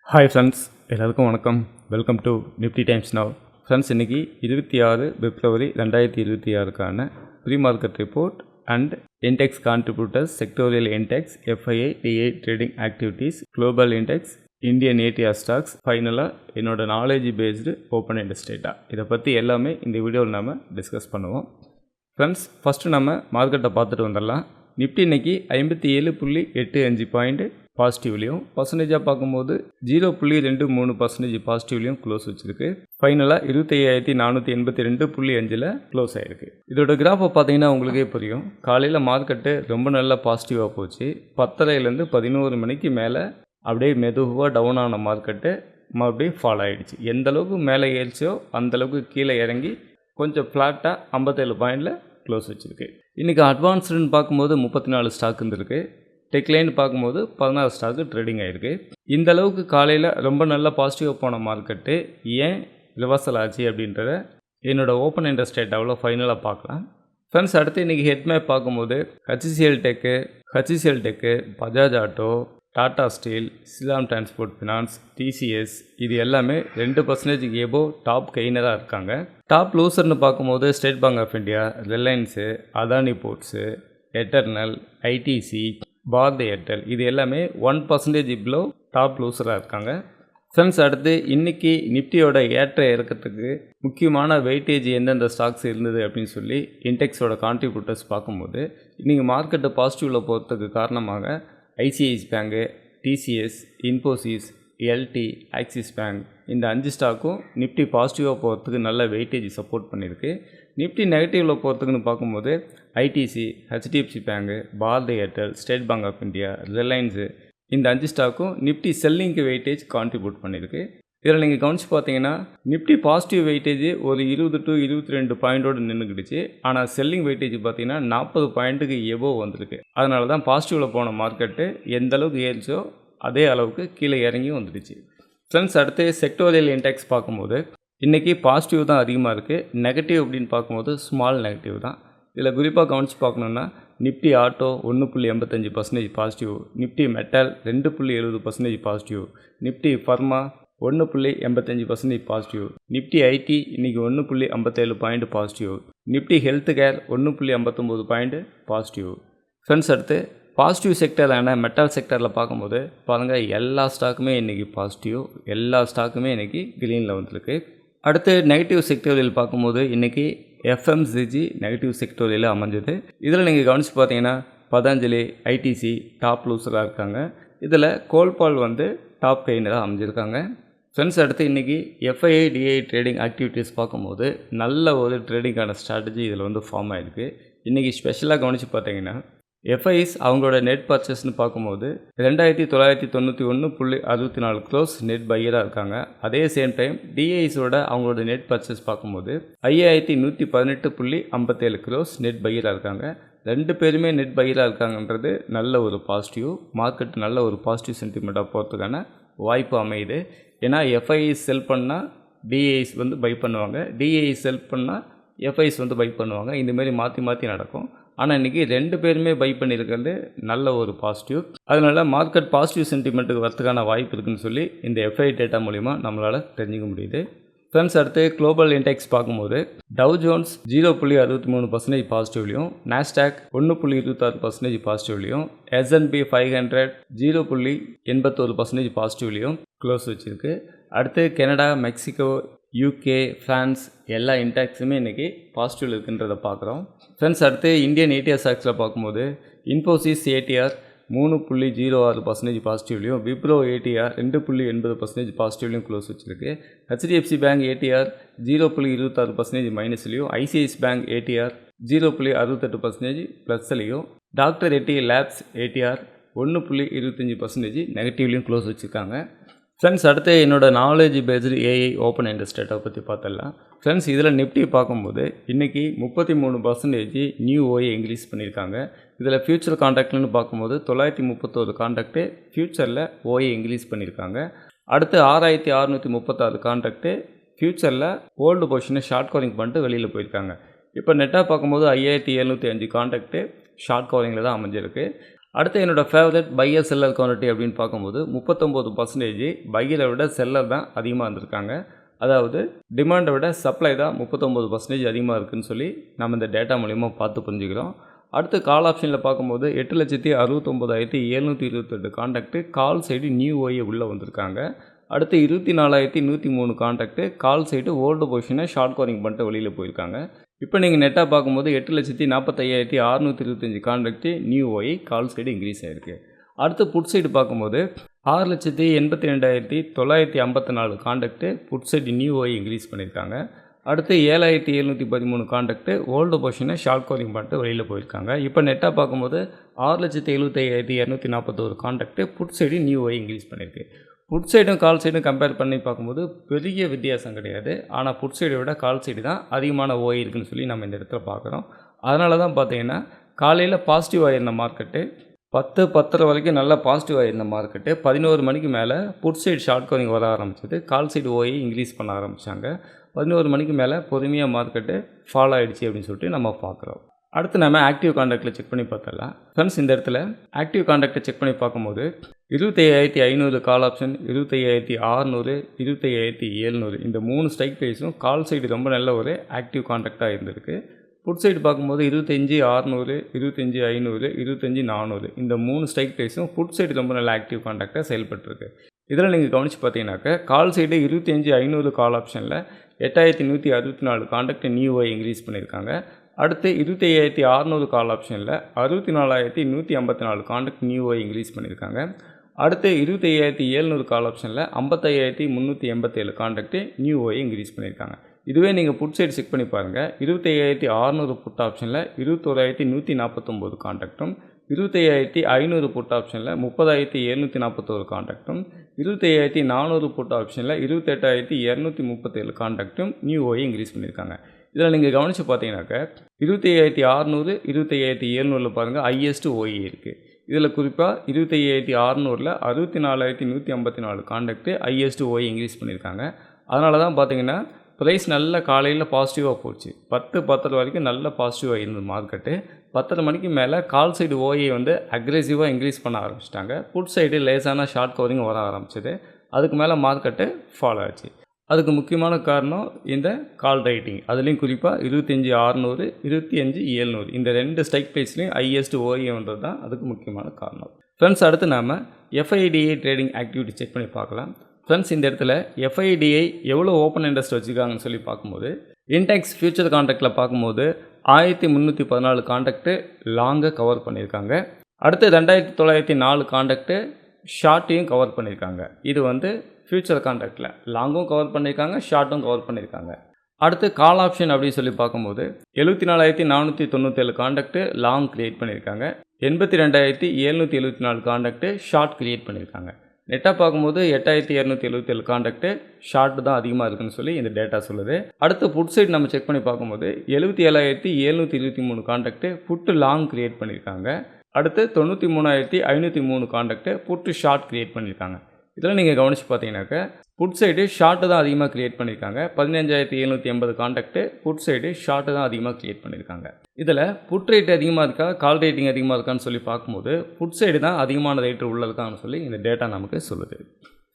Hi friends, எல்லாருக்கும் வணக்கம். Welcome to Nifty Times now. Friends, இன்றைக்கி 26 பிப்ரவரி 2026க்கான pre market report and index contributors, sectoral index, FII, DI trading activities, global index, Indian ADR stocks, ஃபைனலாக என்னோட knowledge based open index data. இதை பற்றி எல்லாமே இந்த வீடியோவில் நம்ம டிஸ்கஸ் பண்ணுவோம். ஃப்ரெண்ட்ஸ், ஃபஸ்ட்டு நம்ம மார்க்கெட்டை பார்த்துட்டு வந்துடலாம். நிஃப்டி இன்றைக்கி 57.85 பாயிண்ட் பாசிட்டிவ்லையும், பர்சன்டேஜாக பார்க்கும்போது 0.23% பாசிட்டிவ்லையும் க்ளோஸ் வச்சுருக்கு. ஃபைனலாக 25,482.5 க்ளோஸ் ஆகிருக்கு. இதோட கிராஃபை பார்த்தீங்கன்னா உங்களுக்கே புரியும். காலையில் மார்க்கெட்டு ரொம்ப நல்லா பாசிட்டிவாக போச்சு. 10:30லேருந்து 11 மணிக்கு மேலே அப்படியே மெதுவாக டவுன் ஆன மார்க்கெட்டு மறுபடியும் ஃபால் ஆகிடுச்சு. எந்த அளவுக்கு மேலே ஏறிச்சோ அந்தளவுக்கு கீழே இறங்கி கொஞ்சம் ஃப்ளாட்டாக 57 பாயிண்டில் க்ளோஸ் வச்சுருக்கு. இன்றைக்கி அட்வான்ஸ்டுன்னு பார்க்கும்போது 34 ஸ்டாக் இருந்திருக்கு. டெக்லைன் பார்க்கும்போது 16 ஸ்டாக்கு ட்ரேடிங் ஆகிருக்கு. இந்த அளவுக்கு காலையில் ரொம்ப நல்லா பாசிட்டிவாக போன மார்க்கெட்டு ஏன் ரிவர்சல் ஆச்சு அப்படின்றத என்னோடய ஓப்பன் இண்டெக்ஸ் டேட்டாவில் ஃபைனலாக பார்க்கலாம். ஃப்ரெண்ட்ஸ், அடுத்து இன்றைக்கி ஹெட் மேப் பார்க்கும்போது HCL tech, Bajaj auto, Tata steel, Shriram transport finance, TCS இது எல்லாமே 2% எபோ டாப் கெய்னராக இருக்காங்க. டாப் லூசர்னு பார்க்கும்போது State Bank of India, Reliance, Adani ports, Eternal, ITC, Bharti Airtel இது எல்லாமே 1% பிலோ டாப் லூசராக இருக்காங்க. ஃப்ரெண்ட்ஸ், அடுத்து இன்றைக்கி நிஃப்டியோட ஏற்ற இறக்கத்துக்கு முக்கியமான வெயிட்டேஜ் எந்தெந்த ஸ்டாக்ஸ் இருந்தது அப்படின்னு சொல்லி இண்டெக்ஸோட கான்ட்ரிபியூட்டர்ஸ் பார்க்கும்போது இன்றைக்கி மார்க்கெட்டு பாசிட்டிவில் போகிறதுக்கு காரணமாக ICICI bank, TCS, Infosys, L T, Axis bank இந்த 5 ஸ்டாக்கும் நிஃப்டி பாசிட்டிவாக போகிறதுக்கு நல்ல வெயிட்டேஜ் சப்போர்ட் பண்ணியிருக்கு. நிஃப்டி நெகட்டிவில் போகிறதுக்குன்னு பார்க்கும்போது ITC, HDFC bank, Bharti Airtel, State Bank of India, Reliance இந்த 5 ஸ்டாக்கும் நிஃப்டி செல்லிங்க்கு வெயிட்டேஜ் கான்ட்ரிபியூட் பண்ணியிருக்கு. இதில் நீங்கள் கவனித்து பார்த்தீங்கன்னா நிஃப்டி பாசிட்டிவ் வெயிட்டேஜ் ஒரு 20 to 22 பாயிண்டோடு நின்றுக்கிடுச்சு. ஆனால் செல்லிங் வெயிட்டேஜ் பார்த்தீங்கன்னா 40 பாயிண்ட்டுக்கு எபோ வந்திருக்கு. அதனால தான் பாசிட்டிவில் போன மார்க்கெட்டு எந்த அளவுக்கு ஏறிச்சோ அதே அளவுக்கு கீழே இறங்கி வந்துடுச்சு. ஃப்ரெண்ட்ஸ், அடுத்து செக்டோரியல் இண்டெக்ஸ் பார்க்கும்போது இன்றைக்கி பாசிட்டிவ் தான் அதிகமாக இருக்குது. நெகட்டிவ் அப்படின்னு பார்க்கும்போது ஸ்மால் நெகட்டிவ் தான். இதில் குறிப்பாக கவனித்து பார்க்கணுன்னா Nifty auto 1.85% positive, Nifty metal 2.70% positive, Nifty pharma 1.85% positive, Nifty IT இன்றைக்கி 1.57 point positive, Nifty health care 1.59 point positive. Friends, அடுத்து பாசிட்டிவ் செக்டரான மெட்டல் செக்டரில் பார்க்கும்போது பாருங்கள் எல்லா ஸ்டாக்குமே இன்றைக்கி பாசிட்டிவ், எல்லா ஸ்டாக்குமே இன்றைக்கி க்ரீனில் வந்துருக்கு. அடுத்து நெகட்டிவ் செக்டோரியல் பார்க்கும்போது இன்றைக்கி எஃப்எம்சிஜி நெகட்டிவ் செக்டோரியல் அமைஞ்சது. இதில் நீங்கள் கவனித்து பார்த்தீங்கன்னா பதஞ்சலி, ஐடிசி டாப் லூசராக இருக்காங்க. இதில் கோல்பால் டாப் கெய்னராக அமைஞ்சிருக்காங்க. ஃப்ரெண்ட்ஸ், அடுத்து இன்றைக்கி எஃப்ஐஐ, டிஐ ட்ரேடிங் ஆக்டிவிட்டீஸ் பார்க்கும்போது நல்ல ஒரு ட்ரேடிங்கான ஸ்ட்ராட்டஜி இதில் ஃபார்ம் ஆகிருக்கு. இன்றைக்கி ஸ்பெஷலாக கவனித்து பார்த்தீங்கன்னா எஃப்ஐஸ் அவங்களோட நெட் பர்ச்சேஸ்னு பார்க்கும்போது 2991.64 க்ளோஸ் நெட் பையராக இருக்காங்க. அதே சேம் டைம் டிஐஸோட அவங்களோட நெட் பர்ச்சேஸ் பார்க்கும்போது 5118.57 க்ளோஸ் நெட் பையராக இருக்காங்க. 2 பேருமே நெட் பையராக இருக்காங்கன்றது நல்ல ஒரு பாசிட்டிவ். மார்க்கெட் நல்ல ஒரு பாசிட்டிவ் சென்டிமெண்ட்டாக போகிறதுக்கான வாய்ப்பு அமையுது. ஏன்னா எஃப்ஐஸ் செல் பண்ணால் டிஐஸ் பை பண்ணுவாங்க, டிஐஸ் செல் பண்ணால் எஃப்ஐஸ் பை பண்ணுவாங்க. இந்தமாரி மாற்றி மாற்றி நடக்கும். ஆனால் இன்றைக்கி 2 பேருமே பை பண்ணியிருக்கிறது நல்ல ஒரு பாசிட்டிவ். அதனால் மார்க்கெட் பாசிட்டிவ் சென்டிமெண்ட்டுக்கு வரதுக்கான வாய்ப்பு இருக்குதுன்னு சொல்லி இந்த எஃப்ஐ டேட்டா மூலிமா நம்மளால் தெரிஞ்சிக்க முடியுது. ஃப்ரெண்ட்ஸ், அடுத்து குளோபல் இண்டெக்ஸ் பார்க்கும்போது டவ் ஜோன்ஸ் 0.63% பாசிட்டிவ்லையும், நாஸ்டாக் 1.26% பாசிட்டிவ்லையும், S&P 500 0.81% பாசிட்டிவ்லையும் க்ளோஸ் வச்சுருக்கு. அடுத்து கனடா, மெக்சிகோ, யூகே, ஃப்ரான்ஸ் எல்லா இண்டெக்ஸுமே இன்றைக்கி பாசிட்டிவில் இருக்குன்றதை பார்க்குறோம். ஃப்ரெண்ட்ஸ், அடுத்து இந்தியன் ஏடிஆர் ஸ்டாக்ஸில் பார்க்கும்போது இன்ஃபோசிஸ் ஏடிஆர் 3.06% பாசிட்டிவ்லையும், விப்ரோ ஏடிஆர் 2.80% பாசிட்டிவ்லையும் க்ளோஸ் வச்சுருக்கு. ஹெச்டிஎஃப்சி பேங்க் ஏடிஆர் 0.26% மைனஸ்லையும், ஐசிஐசி பேங்க் ஏடிஆர் 0.68% ப்ளஸ்லையும், டாக்டர் ரெட்டி லேப்ஸ் ஏடிஆர் 1.25% நெகட்டிவ்லையும் க்ளோஸ் வச்சுருக்காங்க. ஃப்ரெண்ட்ஸ், அடுத்து என்னோடய knowledge based AI open index டேட்டாவை பற்றி பார்த்துடலாம். ஃப்ரெண்ட்ஸ், இதில் நிஃப்டி பார்க்கும்போது இன்றைக்கி 33% நியூ ஓஏ இன்க்ரீஸ் பண்ணியிருக்காங்க. இதில் ஃபியூச்சர் கான்ட்ராக்ட்னு பார்க்கும்போது 931 கான்ட்ராக்டு ஃபியூச்சரில் ஓஏ இன்க்ரீஸ் பண்ணியிருக்காங்க. அடுத்து 6636 கான்ட்ராக்டு ஃபியூச்சரில் ஓல்டு பொசிஷனை ஷார்ட் கவரிங் பண்ணிட்டு வெளியில் போயிருக்காங்க. இப்போ நெட்டாக பார்க்கும்போது 5705 கான்ட்ராக்டு ஷார்ட் கவரிங்கில் தான் அமைஞ்சிருக்கு. அடுத்து என்னோடய ஃபேவரட் பையர் செல்லர் குவான்டிட்டி அப்படின்னு பார்க்கும்போது 39% பையரை விட செல்லர் தான் அதிகமாக இருந்திருக்காங்க. அதாவது டிமாண்டை விட சப்ளை தான் 39% அதிகமாக இருக்குதுன்னு சொல்லி நம்ம இந்த டேட்டா மூலிமா பார்த்து புரிஞ்சுக்கிறோம். அடுத்து கால் ஆப்ஷனில் பார்க்கும்போது 8,69,728 contact call side new OI உள்ளே வந்திருக்காங்க. அடுத்து 24,103 காண்டாக்ட்டு கால் சைடு ஓல்டு பொசிஷனை ஷார்ட் கவரிங் பண்ணிட்டு வெளியில் போயிருக்காங்க. இப்போ நீங்கள் நெட்டாக பார்க்கும்போது 8,45,625 contact new OI call side increase ஆகிருக்கு. அடுத்து புட் சைடு பார்க்கும்போது 6,82,954 contact put side new OI increase பண்ணியிருக்காங்க. அடுத்து 7,713 காண்டாக்ட்டு ஓல்டு பொசிஷனை ஷார்ட் கவரிங் பண்ணிட்டு வெளியில் போயிருக்காங்க. இப்போ நெட்டாக பார்க்கும்போது 6,75,241 contact put side new OI increase பண்ணியிருக்கு. புட் சைடும் கால் சைடும் கம்பேர் பண்ணி பார்க்கும்போது பெரிய வித்தியாசம் கிடையாது. ஆனால் புட் சைடை விட கால் சைடு தான் அதிகமான ஓஏ இருக்குதுன்னு சொல்லி நம்ம இந்த இடத்துல பார்க்குறோம். அதனால தான் பார்த்தீங்கன்னா காலையில் பாசிட்டிவ் ஆகிருந்த மார்க்கெட்டு 10-10:30 வரைக்கும் நல்லா பாசிட்டிவ் ஆகிருந்த மார்க்கெட்டு 11 மணிக்கு மேலே புட் சைடு ஷார்ட் கவரிங் வர ஆரம்பிச்சது. கால் சைடு ஓஏ இன்க்ரீஸ் பண்ண ஆரம்பித்தாங்க. 11 மணிக்கு மேலே பொறுமையாக மார்க்கெட்டு ஃபால் ஆகிடுச்சு அப்படின்னு சொல்லிட்டு நம்ம பார்க்குறோம். அடுத்து நம்ம ஆக்டிவ் காண்டாக்டில் செக் பண்ணி பார்த்துடலாம். ஃப்ரெண்ட்ஸ், இந்த இடத்துல ஆக்டிவ் காண்டாக்டை செக் பண்ணி பார்க்கும்போது 25,500 கால் ஆப்ஷன், 25,600, 25,700 இந்த 3 ஸ்ட்ரைக் ப்ரைஸும் கால் சைடு ரொம்ப நல்ல ஒரு ஆக்டிவ் காண்டாக்டாக இருந்திருக்கு. புட் சைடு பார்க்கும்போது 25,600, 25,500, 25,400 இந்த 3 ஸ்ட்ரைக் ப்ரைஸும் புட் சைடு ரொம்ப நல்ல ஆக்டிவ் காண்டாக்டாக செயல்பட்டுருக்கு. இதில் நீங்கள் கவனித்து பார்த்தீங்கன்னாக்கா கால் சைடு 25,500 கால் ஆப்ஷனில் 8,164 காண்டாக்ட் நியூ ஓஏ இன்க்ரீஸ் பண்ணியிருக்காங்க. அடுத்து 25,600 கால் ஆப்ஷனில் 64,154 காண்டாக்ட் நியூ ஓஏ இன்க்ரீஸ் பண்ணியிருக்காங்க. அடுத்து 25,700 கால் ஆப்ஷனில் 55,387 காண்டாக்ட் நியூ ஓஏ இன்க்ரீஸ் பண்ணியிருக்காங்க. இதுவே நீங்கள் புட் சைடு செக் பண்ணி பாருங்கள். 25,600 புட் ஆப்ஷனில் 21,149 காண்டாக்டும், 25,500 புட் ஆப்ஷனில் 30,741 காண்டாக்டும், 25,400 புட் ஆப்ஷனில் 28,237 காண்டாக்டும் நியூ ஓஏ இன்க்ரீஸ் பண்ணியிருக்காங்க. இதில் நீங்கள் கவனித்து பார்த்தீங்கன்னாக்கா 25,600, 25,700 பாருங்கள் ஹையஸ்ட் ஓஏ இருக்குது. இதில் குறிப்பாக 25,600 64,154 காண்டாக்ட்டு ஹையஸ்ட் ஓஏ இன்க்ரீஸ் பண்ணியிருக்காங்க. அதனால தான் பார்த்தீங்கன்னா ப்ரைஸ் நல்ல காலையில் பாசிட்டிவாக போச்சு. 10-10:30 வரைக்கும் நல்ல பாசிட்டிவாக இருந்தது மார்க்கெட்டு. 10:30 மணிக்கு மேலே கால் சைடு ஓஏ வந்து அக்ரெசிவாக இன்க்ரீஸ் பண்ண ஆரம்பிச்சிட்டாங்க. புட் சைடு லேசான ஷார்ட் கவரிங் வர ஆரம்பிச்சது. அதுக்கு மேலே மார்க்கெட்டு ஃபாலோ ஆச்சு. அதுக்கு முக்கியமான காரணம் இந்த கால் ரைட்டிங். அதுலேயும் குறிப்பாக 25,600, 25,700 இந்த 2 ஸ்ட்ரைக் ப்ரைஸ்லையும் ஹையஸ்ட் ஓஏன்றது தான் அதுக்கு முக்கியமான காரணம். ஃப்ரெண்ட்ஸ், அடுத்து நாம் எஃப்ஐடிஐ ட்ரேடிங் ஆக்டிவிட்டி செக் பண்ணி பார்க்கலாம். ஃப்ரெண்ட்ஸ், இந்த இடத்துல எஃப்ஐடிஐ எவ்வளோ ஓப்பன் இன்ட்ரெஸ்ட் வச்சுருக்காங்கன்னு சொல்லி பார்க்கும்போது இன்டெக்ஸ் ஃபியூச்சர் கான்ட்ராக்டில் பார்க்கும்போது 1,314 கான்ட்ராக்ட்டு லாங்கை கவர் பண்ணியிருக்காங்க. அடுத்து 2,904 கான்ட்ராக்ட்டு ஷார்ட்டையும் கவர் பண்ணியிருக்காங்க. இது வந்து ஃபியூச்சர் கான்ட்ராக்டில் லாங்கும் கவர் பண்ணியிருக்காங்க, ஷார்ட்டும் கவர் பண்ணியிருக்காங்க. அடுத்து கால் ஆப்ஷன் அப்படின்னு சொல்லி பார்க்கும்போது 74,497 கான்ட்ராக்ட்டு லாங் க்ரியேட் பண்ணியிருக்காங்க. 82,774 கான்ட்ராக்ட்டு ஷார்ட் க்ரியேட் பண்ணியிருக்காங்க. நெட்டாக பார்க்கும்போது 8,277 கான்ட்ராக்ட்டு ஷார்ட் தான் அதிகமாக இருக்குன்னு சொல்லி இந்த டேட்டா சொல்லுது. அடுத்து புட் சைடு நம்ம செக் பண்ணி பார்க்கும்போது 77,723 கான்ட்ராக்ட்டு புட்டு லாங் க்ரியேட் பண்ணியிருக்காங்க. அடுத்து 93,503 கான்ட்ராக்ட்டு புட்டு ஷார்ட் க்ரியேட் பண்ணியிருக்காங்க. இதில் நீங்கள் கவனித்து பார்த்தீங்கன்னாக்கா புட் சைடு ஷார்ட்டு தான் அதிகமாக க்ரியேட் பண்ணியிருக்காங்க. 15,780 கான்ட்ராக்ட்டு புட் சைடு ஷார்ட்டு தான் அதிகமாக க்ரியேட் பண்ணியிருக்காங்க. இதில் புட் ரேட் அதிகமாக இருக்கா, கால் ரேட்டிங் அதிகமாக இருக்கான்னு சொல்லி பார்க்கும்போது புட் சைடு தான் அதிகமான ரேட்டு உள்ள இருக்கான்னு சொல்லி இந்த டேட்டா நமக்கு சொல்லுது.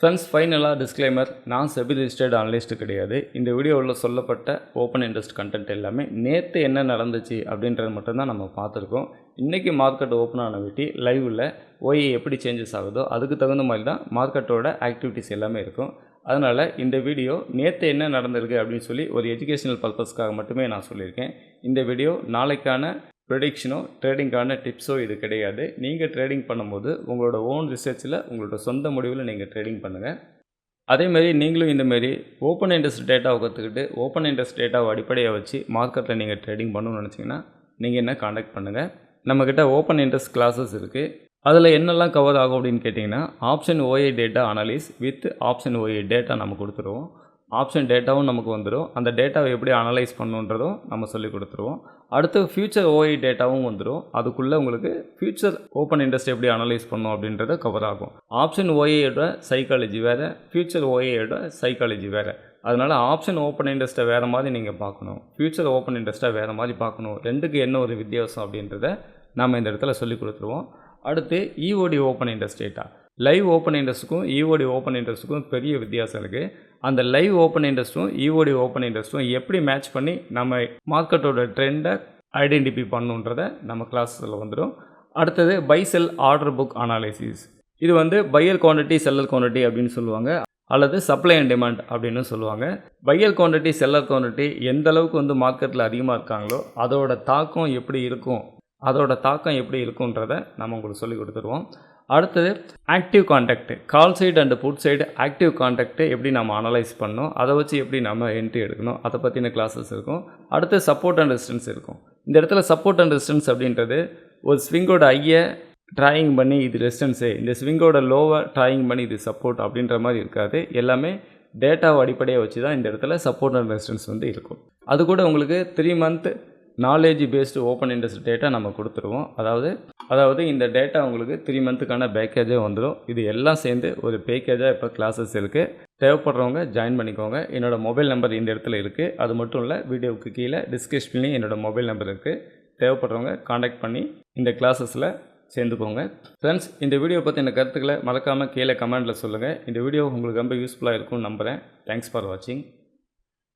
ஃப்ரெண்ட்ஸ், ஃபைனலாக டிஸ்க்ளைமர், நான் செபி ரிஜிஸ்டர்டு அனலிஸ்ட்டு கிடையாது. இந்த வீடியோவில் சொல்லப்பட்ட ஓப்பன் இன்ட்ரெஸ்ட் கண்டென்ட் எல்லாமே நேற்று என்ன நடந்துச்சு அப்படின்றது மட்டும்தான் நம்ம பார்த்துருக்கோம். இன்றைக்கி மார்க்கெட் ஓப்பன் ஆன விட்டி லைவில் ஓஏ எப்படி சேஞ்சஸ் ஆகுதோ அதுக்கு தகுந்த மாதிரி தான் மார்க்கெட்டோட ஆக்டிவிட்டிஸ் எல்லாமே இருக்கும். அதனால் இந்த வீடியோ நேற்று என்ன நடந்திருக்கு அப்படின்னு சொல்லி ஒரு எஜுகேஷனல் பர்பஸ்க்காக மட்டுமே நான் சொல்லியிருக்கேன். இந்த வீடியோ நாளைக்கான ப்ரெடிக்ஷனோ ட்ரேடிங்கான டிப்ஸோ இது கிடையாது. நீங்கள் ட்ரேடிங் பண்ணும்போது உங்களோட ஓன் ரிசர்ச்சில் உங்களோட சொந்த முடிவில் நீங்கள் ட்ரேடிங் பண்ணுங்கள். அதேமாரி நீங்களும் இந்தமாரி ஓப்பன் இன்ட்ரெஸ்ட் டேட்டாவை கற்றுக்கிட்டு ஓப்பன் இன்ட்ரெஸ்ட் டேட்டாவை அடிப்படையாக வச்சு மார்க்கெட்டில் நீங்கள் ட்ரேடிங் பண்ணணும்னு நினச்சிங்கன்னா நீங்கள் என்ன காண்டாக்ட் பண்ணுங்கள். நம்மக்கிட்ட ஓப்பன் இன்ட்ரெஸ்ட் கிளாஸஸ் இருக்குது. அதில் என்னெல்லாம் கவர் ஆகும் அப்படின்னு கேட்டிங்கன்னா option OA data analyse with option OA data நம்ம கொடுத்துருவோம். ஆப்ஷன் டேட்டாவும் நமக்கு வந்துடும். அந்த டேட்டாவை எப்படி அனலைஸ் பண்ணுன்றதும் நம்ம சொல்லி கொடுத்துருவோம். அடுத்து ஃபியூச்சர் ஓஏ டேட்டாவும் வந்துடும். அதுக்குள்ளே உங்களுக்கு ஃபியூச்சர் ஓப்பன் இன்ட்ரெஸ்ட் எப்படி அனலைஸ் பண்ணணும் அப்படின்றத கவர் ஆகும். ஆப்ஷன் ஓஏயோட சைக்காலஜி வேறு, ஃபியூச்சர் ஓஏயோட சைக்காலஜி வேறு. அதனால் ஆப்ஷன் ஓப்பன் இன்ட்ரெஸ்ட்டை வேறு மாதிரி நீங்கள் பார்க்கணும், ஃபியூச்சர் ஓப்பன் இன்ட்ரெஸ்ட்டை வேறு மாதிரி பார்க்கணும். ரெண்டுக்கு என்ன ஒரு வித்தியாசம் அப்படின்றத நாம் இந்த இடத்துல சொல்லி கொடுத்துருவோம். அடுத்து EOD open interest data. Live open இன்ட்ரெஸ்ட்டுக்கும் இஓடி ஓப்பன் இன்ட்ரெஸ்ட்டுக்கும் பெரிய வித்தியாசம் இருக்குது. அந்த லைவ் ஓப்பன் இன்ட்ரெஸ்ட்டும் இஓடி ஓப்பன் இன்ட்ரெஸ்ட்டும் எப்படி மேட்ச் பண்ணி நம்ம மார்க்கெட்டோட ட்ரெண்டை ஐடென்டிஃபை பண்ணுன்றத நம்ம கிளாஸில் வந்துடும். அடுத்தது by sell order book analysis. இது வந்து பையர் குவான்டிட்டி செல்லர் குவான்டிட்டி அப்படின்னு சொல்லுவாங்க, அல்லது சப்ளை அண்ட் டிமாண்ட் அப்படின்னு சொல்லுவாங்க. பையர் குவான்டிட்டி செல்லர் குவான்டிட்டி எந்த அளவுக்கு வந்து மார்க்கெட்டில் அதிகமாக இருக்காங்களோ அதோட தாக்கம் எப்படி இருக்குன்றதை நம்ம உங்களுக்கு சொல்லி கொடுத்துருவோம். அடுத்தது active contact, call side and put side active contact எப்படி நம்ம அனலைஸ் பண்ணணும், அதை வச்சு எப்படி நம்ம என்ட்ரி எடுக்கணும், அதை பற்றின கிளாஸஸ் இருக்கும். அடுத்து சப்போர்ட் அண்ட் ரெசிஸ்டன்ஸ் இருக்கும். இந்த இடத்துல சப்போர்ட் அண்ட் ரெசிஸ்டன்ஸ் அப்படின்றது ஒரு ஸ்விங்கோட ஐயை ட்ராயிங் பண்ணி இது ரெசிஸ்டன்ஸு, இந்த ஸ்விங்கோட லோவை ட்ராயிங் பண்ணி இது சப்போர்ட் அப்படின்ற மாதிரி இருக்காது. எல்லாமே டேட்டாவை அடிப்படையாக வச்சு தான் இந்த இடத்துல சப்போர்ட் அண்ட் ரெசிஸ்டன்ஸ் வந்து இருக்கும். அது கூட உங்களுக்கு 3 month knowledge based open interest data நம்ம கொடுத்துருவோம். அதாவது இந்த டேட்டா உங்களுக்கு 3 மந்த்துக்கான பேக்கேஜே வந்துடும். இது எல்லாம் சேர்ந்து ஒரு பேக்கேஜாக இப்போ கிளாஸஸ் இருக்குது. தேவைப்படுறவங்க ஜாயின் பண்ணிக்கோங்க. என்னோடய மொபைல் நம்பர் இந்த இடத்துல இருக்குது. அது மட்டும் இல்லை, வீடியோவுக்கு கீழே டிஸ்கிரிப்ஷன்லேயும் என்னோடய மொபைல் நம்பர் இருக்குது. தேவைப்படுறவங்க காண்டாக்ட் பண்ணி இந்த கிளாஸஸில் சேர்ந்துக்கோங்க. ஃப்ரெண்ட்ஸ், இந்த வீடியோ பற்றின கருத்துக்களை மறக்காமல் கீழே கமெண்ட்டில் சொல்லுங்கள். இந்த வீடியோ உங்களுக்கு ரொம்ப யூஸ்ஃபுல்லாக இருக்கும்னு நம்புகிறேன். தேங்க்ஸ் ஃபார் வாட்சிங்.